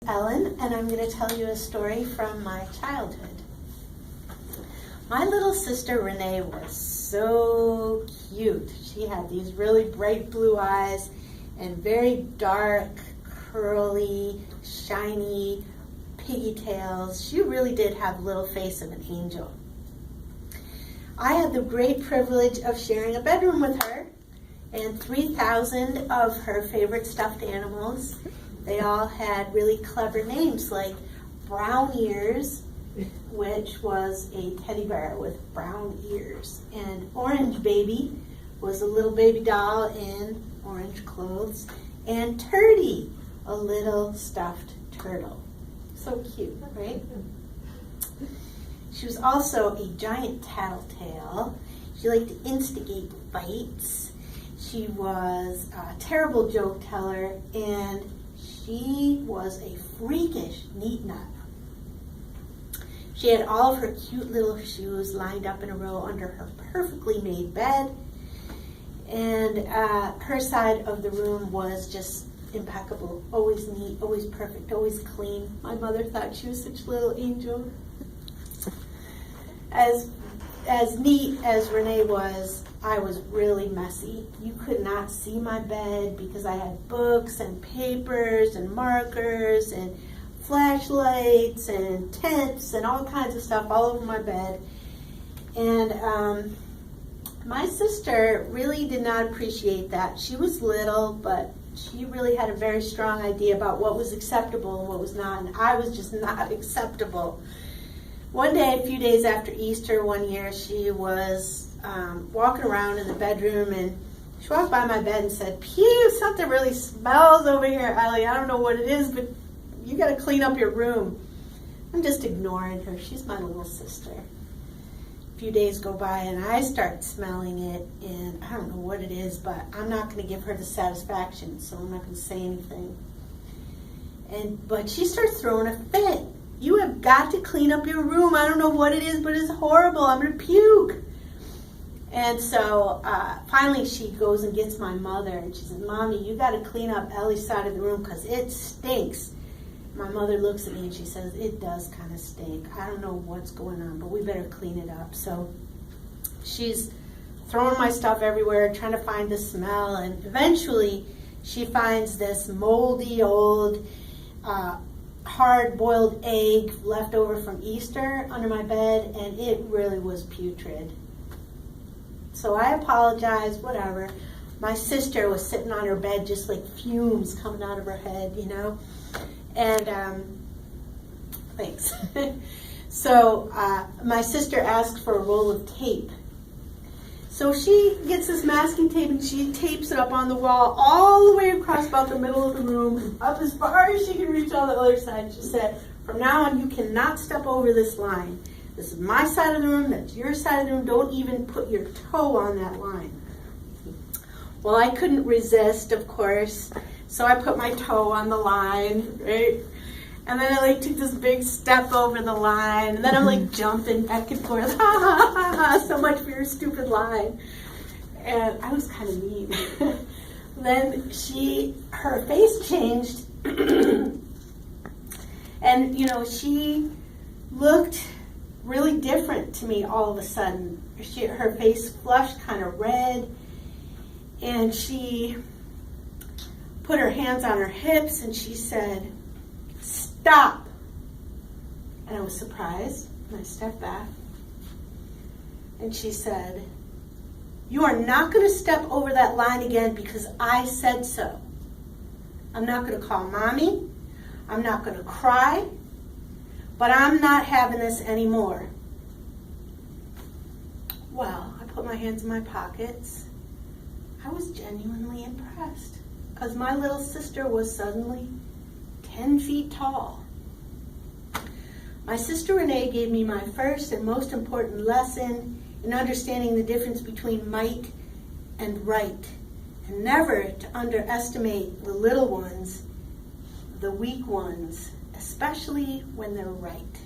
Ellen, and I'm going to tell you a story from my childhood. My little sister Renee was so cute. She had these really bright blue eyes and very dark, curly, shiny pigtails. She really did have a little face of an angel. I had the great privilege of sharing a bedroom with her and 3,000 of her favorite stuffed animals. They all had really clever names like Brown Ears, which was a teddy bear with brown ears, and Orange Baby was a little baby doll in orange clothes, and Turdy, a little stuffed turtle. So cute, right? She was also a giant tattletale. She liked to instigate fights. She was a terrible joke teller, and she was a freakish neat nut. She had all of her cute little shoes lined up in a row under her perfectly made bed, and her side of the room was just impeccable, always neat, always perfect, always clean. My mother thought she was such a little angel. As neat as Renee was, I was really messy. You could not see my bed because I had books and papers and markers and flashlights and tents and all kinds of stuff all over my bed. And my sister really did not appreciate that. She was little, but she really had a very strong idea about what was acceptable and what was not, and I was just not acceptable. One day, a few days after Easter one year, she was walking around in the bedroom, and she walked by my bed and said, "Pew, something really smells over here, Ellie. I don't know what it is, but you got to clean up your room." I'm just ignoring her. She's my little sister. A few days go by, and I start smelling it, and I don't know what it is, but I'm not going to give her the satisfaction, so I'm not going to say anything. But she starts throwing a fit. "You have got to clean up your room. I don't know what it is, but it's horrible. I'm going to puke." And so finally she goes and gets my mother, and she says, "Mommy, you got to clean up Ellie's side of the room because it stinks." My mother looks at me and she says, "It does kind of stink. I don't know what's going on, but we better clean it up." So she's throwing my stuff everywhere, trying to find the smell, and eventually she finds this moldy old hard-boiled egg left over from Easter under my bed, and it really was putrid. So I apologized, whatever. My sister was sitting on her bed just like fumes coming out of her head, you know. And thanks. So my sister asked for a roll of tape. So she gets this masking tape and she tapes it up on the wall all the way across about the middle of the room, up as far as she can reach on the other side. She said, "From now on, you cannot step over this line. This is my side of the room, that's your side of the room. Don't even put your toe on that line." Well, I couldn't resist, of course, so I put my toe on the line, right? And then I took this big step over the line, and then I'm jumping back and forth, ha ha ha ha, so much for your stupid line. And I was kind of mean. Then her face changed, and she looked really different to me all of a sudden. Her face flushed kind of red, and she put her hands on her hips and she said, "Stop." And I was surprised, and I stepped back. And she said, "You are not going to step over that line again because I said so. I'm not going to call Mommy. I'm not going to cry. But I'm not having this anymore." Well, I put my hands in my pockets. I was genuinely impressed because my little sister was suddenly 10 feet tall. My sister Renee gave me my first and most important lesson in understanding the difference between might and right, and never to underestimate the little ones, the weak ones, especially when they're right.